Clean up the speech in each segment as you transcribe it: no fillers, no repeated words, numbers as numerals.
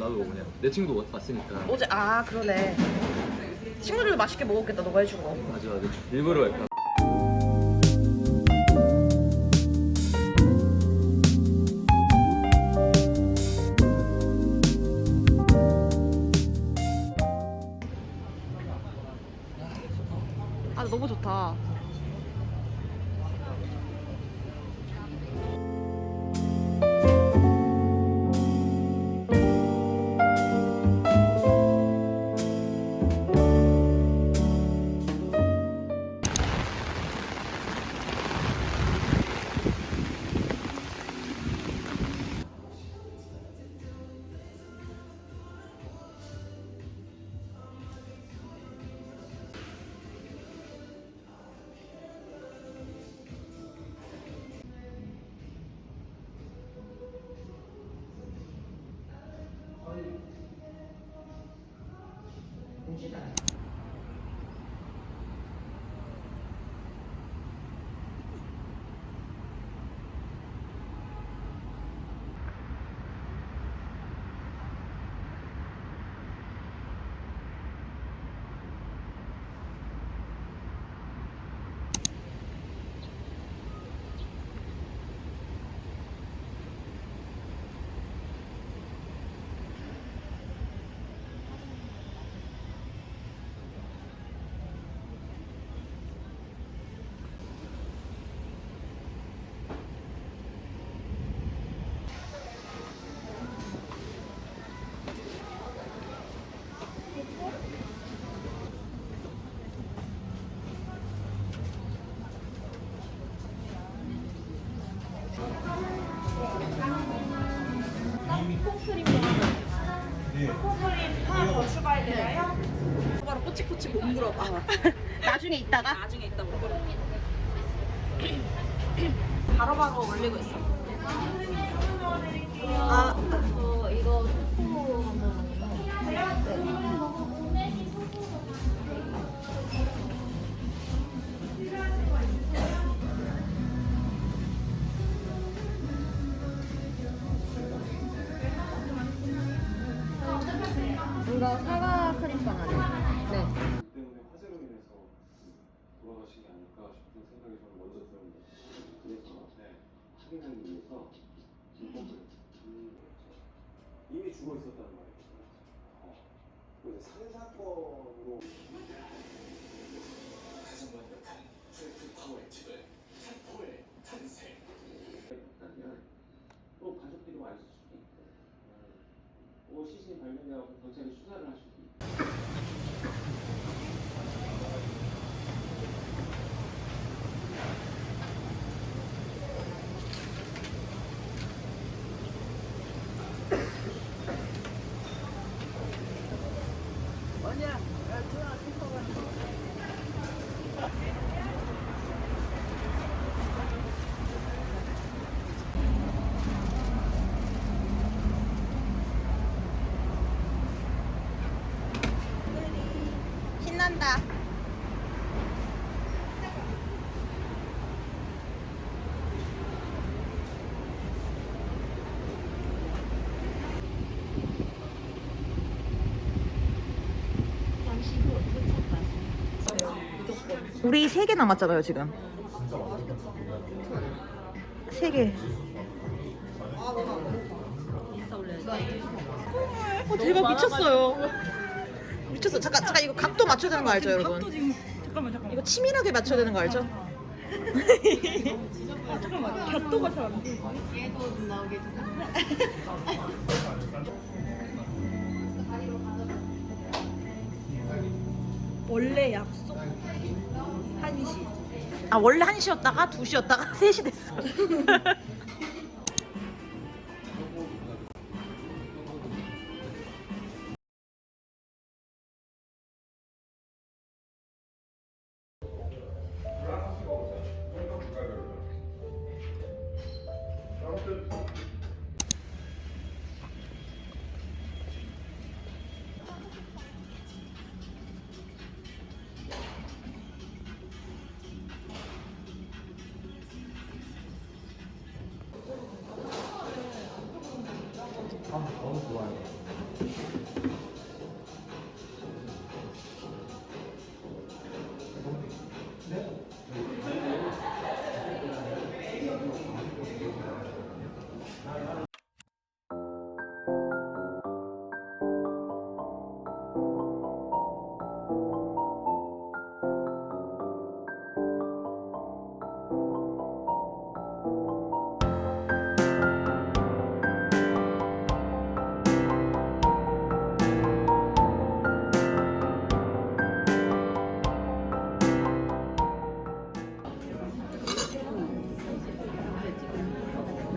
나도 그냥 내 친구도 왔으니까. 어제 그러네. 친구들도 맛있게 먹었겠다. 너가 해준 거. 맞아. 일부러 약간. 너무 좋다. 콩크림 하나 더 추가해드려요? 바로 꼬치꼬치 못 물어봐. 나중에 있다가? 나중에 이따 물어봐. 바로바로 올리고 있어. 이거 초코 한번 이거 사과 크림빵 아니에요? 네. 때문에 화재로 인해서 돌아가신 게 아닐까 싶은 생각이 저는 먼저 들었는데 그래서 확인하기 위해서 이미 죽어 있었다는 말이죠. 이제 살인사건으로 가장 완벽한 트래프 파워의 집을 살포의 탄생. 있다면 또 가족들이 와 있을 수도 있고 시신이 발견되고 경찰이 수사를 할 수도 있고. 신난다. 우리 3개 남았잖아요 지금. 3개. 대박 미쳤어요. 미쳤어. 잠깐 이거 각도 맞춰야 되는 거 알죠 여러분? 잠깐만. 이거 치밀하게 맞춰야 되는 거 알죠? 잠깐만. 곁도가 잘 안 돼. 얘도 나오게 해주세요. 원래 약속 1시. 원래 1시였다가 2시였다가 3시 됐어.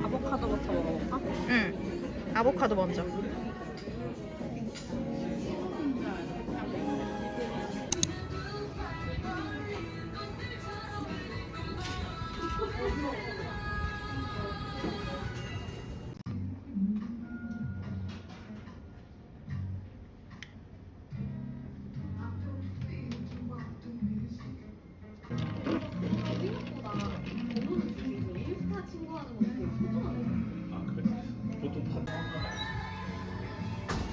아보카도부터 먹어볼까? 응. 아보카도 먼저. 인스타 친구 하는 거 되게 소중하네. 보통 다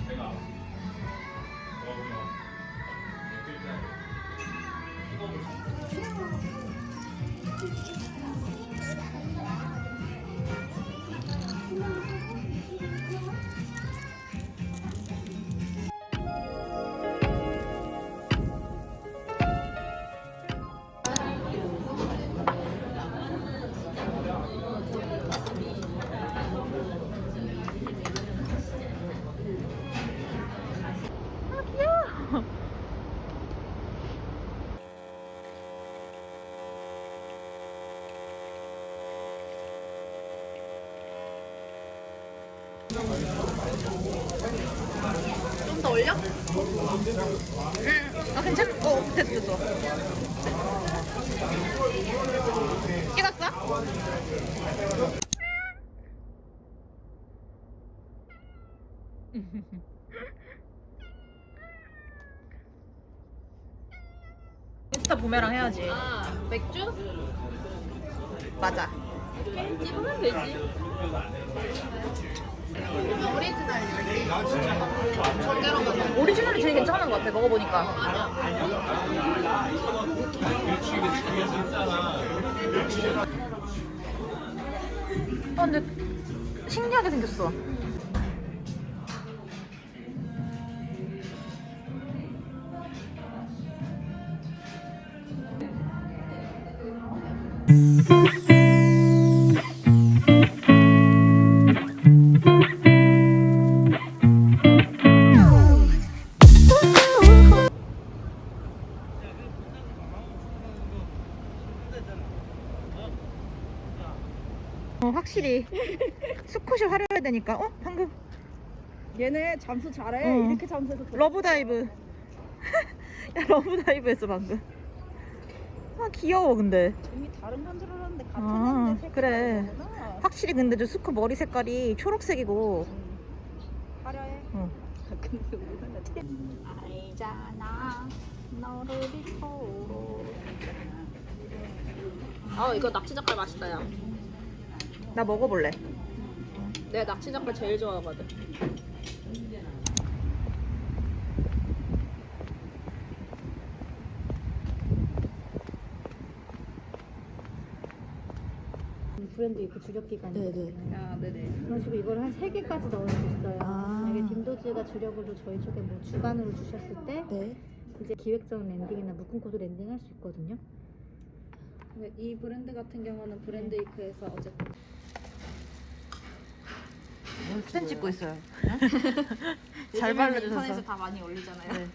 내가 좀 더 올려? 응. 아 괜찮? 됐어 됐어. 찍었어? 인스타 부메랑 해야지. 아, 맥주? 맞아. 이렇게 찍으면 되지. 오리지널 이렇게. 오리지널이 제일 괜찮은 것 같아. 먹어보니까. 근데 신기하게 생겼어. 확실히 수컷이 화려해야 되니까. 방금 얘네 잠수 잘해. 어. 이렇게 잠수해서 러브 다이브. 야, 러브 다이브 했어 방금. 귀여워 근데. 이미 다른 건 줄 알았는데 같은 아, 애인데 그래. 색깔이 다르구나. 확실히 근데 저 수컷 머리 색깔이 초록색이고. 화려해. 어. 근데 우리는 알잖아 너를 잊고. 이거 낙지 젓갈 맛있다, 야. 나 먹어볼래. 내가 낙지 젓갈 제일 좋아하거든. 브랜드 이그 주력 기간이에요. 네네. 아, 네네. 그런 식으로 이걸 한 3개까지 넣을 수 있어요. 아. 만약에 딤도즈가 주력으로 저희 쪽에 뭐 주간으로 주셨을 때 네. 이제 기획전 랜딩이나 묶음 코드 랜딩 할 수 있거든요. 근데 이 브랜드 같은 경우는 브랜드 이크에서 어쨌든 오늘 사진 찍고 있어요. 잘 요즘에는 발라주셔서. 인터넷에 다 많이 올리잖아요. 네.